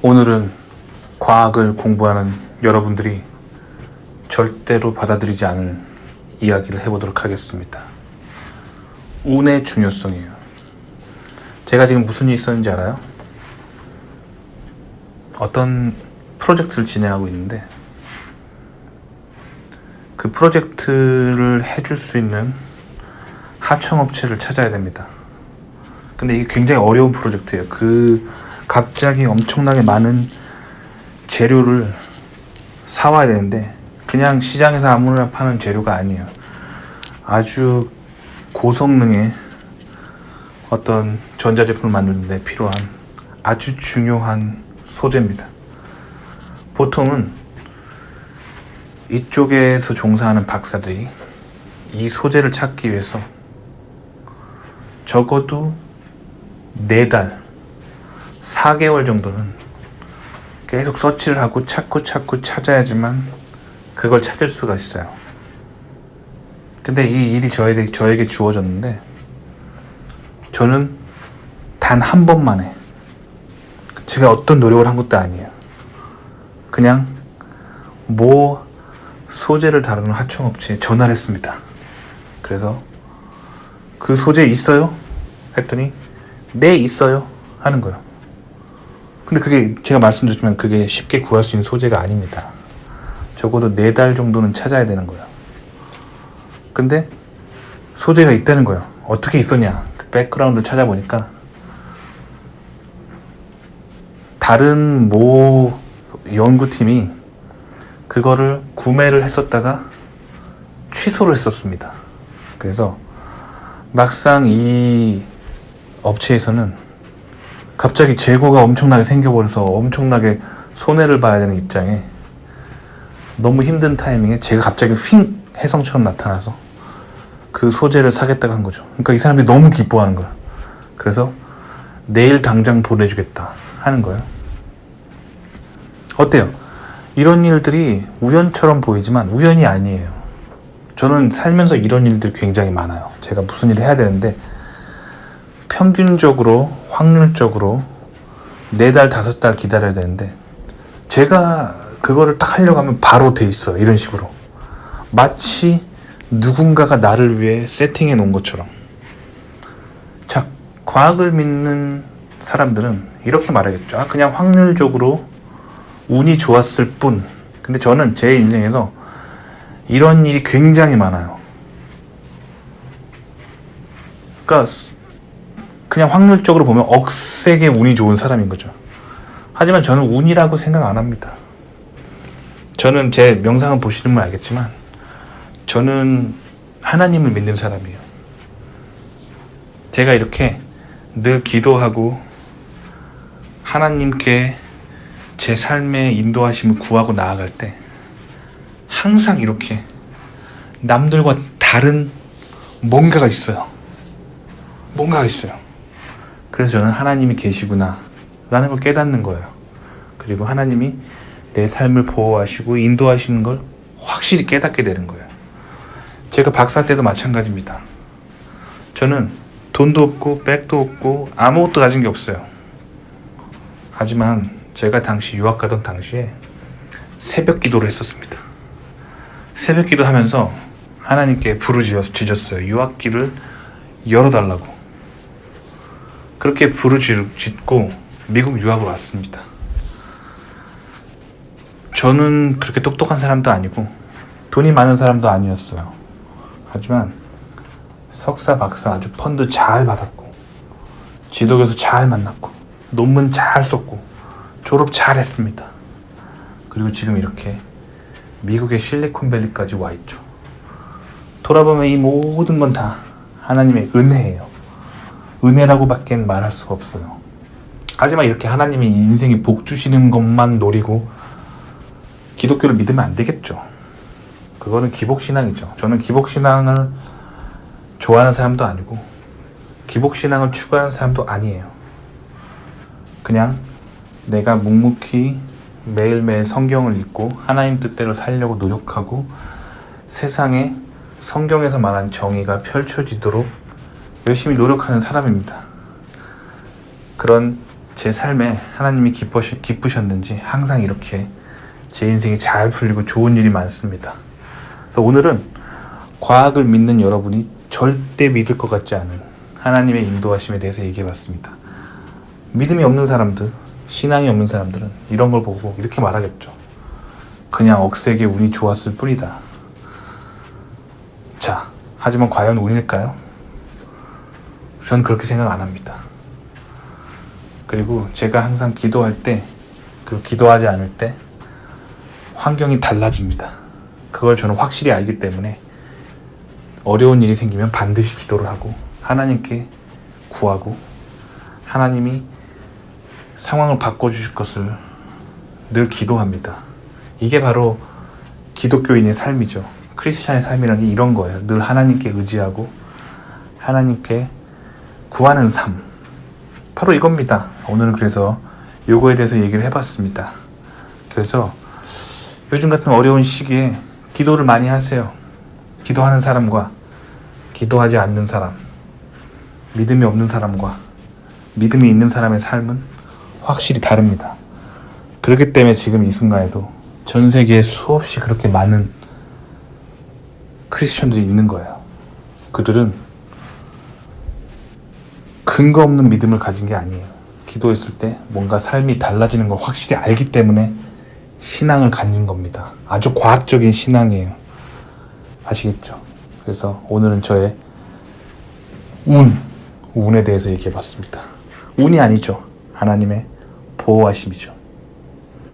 오늘은 과학을 공부하는 여러분들이 절대로 받아들이지 않을 이야기를 해보도록 하겠습니다. 운의 중요성이에요. 제가 지금 무슨 일이 있었는지 알아요? 어떤 프로젝트를 진행하고 있는데 그 프로젝트를 해줄 수 있는 하청업체를 찾아야 됩니다. 근데 이게 굉장히 어려운 프로젝트예요. 갑자기 엄청나게 많은 재료를 사와야 되는데 그냥 시장에서 아무나 파는 재료가 아니에요. 아주 고성능의 어떤 전자제품을 만드는데 필요한 아주 중요한 소재입니다. 보통은 이쪽에서 종사하는 박사들이 이 소재를 찾기 위해서 적어도 4달, 4개월 정도는 계속 서치를 하고 찾고 찾아야지만 그걸 찾을 수가 있어요. 근데 이 일이 저에게 주어졌는데 저는 단 한 번만에, 제가 어떤 노력을 한 것도 아니에요. 그냥 소재를 다루는 하청업체에 전화를 했습니다. 그래서 그 소재 있어요? 했더니 네, 있어요 하는 거예요. 근데 그게 제가 말씀드렸지만 그게 쉽게 구할 수 있는 소재가 아닙니다. 적어도 4달 정도는 찾아야 되는 거예요. 근데 소재가 있다는 거예요. 어떻게 있었냐? 그 백그라운드를 찾아보니까 다른 연구팀이 그거를 구매를 했었다가 취소를 했었습니다. 그래서 막상 이 업체에서는 갑자기 재고가 엄청나게 생겨버려서 엄청나게 손해를 봐야 되는 입장에 너무 힘든 타이밍에 제가 갑자기 휙 혜성처럼 나타나서 그 소재를 사겠다고 한 거죠. 그러니까 이 사람들이 너무 기뻐하는 거야. 그래서 내일 당장 보내주겠다 하는 거예요. 어때요? 이런 일들이 우연처럼 보이지만 우연이 아니에요. 저는 살면서 이런 일들이 굉장히 많아요. 제가 무슨 일을 해야 되는데 평균적으로, 확률적으로 4달, 5달 기다려야 되는데 제가 그거를 딱 하려고 하면 바로 돼 있어요. 이런 식으로. 마치 누군가가 나를 위해 세팅해 놓은 것처럼. 자, 과학을 믿는 사람들은 이렇게 말하겠죠. 그냥 확률적으로 운이 좋았을 뿐. 근데 저는 제 인생에서 이런 일이 굉장히 많아요. 그러니까 그냥 확률적으로 보면 억세게 운이 좋은 사람인 거죠. 하지만 저는 운이라고 생각 안 합니다. 저는 제 명상을 보시는 분 알겠지만 저는 하나님을 믿는 사람이에요. 제가 이렇게 늘 기도하고 하나님께 제 삶의 인도하심을 구하고 나아갈 때 항상 이렇게 남들과 다른 뭔가가 있어요. 그래서 저는 하나님이 계시구나 라는 걸 깨닫는 거예요. 그리고 하나님이 내 삶을 보호하시고 인도하시는 걸 확실히 깨닫게 되는 거예요. 제가 박사 때도 마찬가지입니다. 저는 돈도 없고 백도 없고 아무것도 가진 게 없어요. 하지만 제가 당시 유학 가던 당시에 새벽 기도를 했었습니다. 새벽 기도하면서 하나님께 부르짖었어요. 유학길을 열어달라고. 그렇게 부르짖고 미국 유학을 왔습니다. 저는 그렇게 똑똑한 사람도 아니고 돈이 많은 사람도 아니었어요. 하지만 석사, 박사 아주 펀드 잘 받았고 지도교수 잘 만났고 논문 잘 썼고 졸업 잘 했습니다. 그리고 지금 이렇게 미국의 실리콘밸리까지 와 있죠. 돌아보면 이 모든 건 다 하나님의 은혜예요. 은혜라고 밖에 말할 수가 없어요. 하지만 이렇게 하나님이 인생에 복 주시는 것만 노리고 기독교를 믿으면 안 되겠죠. 그거는 기복신앙이죠. 저는 기복신앙을 좋아하는 사람도 아니고 기복신앙을 추구하는 사람도 아니에요. 그냥 내가 묵묵히 매일매일 성경을 읽고 하나님 뜻대로 살려고 노력하고 세상에 성경에서 말한 정의가 펼쳐지도록 열심히 노력하는 사람입니다. 그런 제 삶에 하나님이 기쁘셨는지 항상 이렇게 제 인생이 잘 풀리고 좋은 일이 많습니다. 그래서 오늘은 과학을 믿는 여러분이 절대 믿을 것 같지 않은 하나님의 인도하심에 대해서 얘기해봤습니다. 믿음이 없는 사람들, 신앙이 없는 사람들은 이런 걸 보고 이렇게 말하겠죠. 그냥 억세게 운이 좋았을 뿐이다. 자, 하지만 과연 운일까요? 전 그렇게 생각 안 합니다. 그리고 제가 항상 기도할 때, 그리고 기도하지 않을 때 환경이 달라집니다. 그걸 저는 확실히 알기 때문에 어려운 일이 생기면 반드시 기도를 하고 하나님께 구하고 하나님이 상황을 바꿔주실 것을 늘 기도합니다. 이게 바로 기독교인의 삶이죠. 크리스찬의 삶이라는 게 이런 거예요. 늘 하나님께 의지하고 하나님께 구하는 삶. 바로 이겁니다. 오늘은 그래서 요거에 대해서 얘기를 해봤습니다. 그래서 요즘 같은 어려운 시기에 기도를 많이 하세요. 기도하는 사람과 기도하지 않는 사람, 믿음이 없는 사람과 믿음이 있는 사람의 삶은 확실히 다릅니다. 그렇기 때문에 지금 이 순간에도 전 세계에 수없이 그렇게 많은 크리스천들이 있는 거예요. 그들은 근거 없는 믿음을 가진 게 아니에요. 기도했을 때 뭔가 삶이 달라지는 걸 확실히 알기 때문에 신앙을 갖는 겁니다. 아주 과학적인 신앙이에요. 아시겠죠? 그래서 오늘은 저의 운에 대해서 얘기해 봤습니다. 운이 아니죠. 하나님의 보호하심이죠.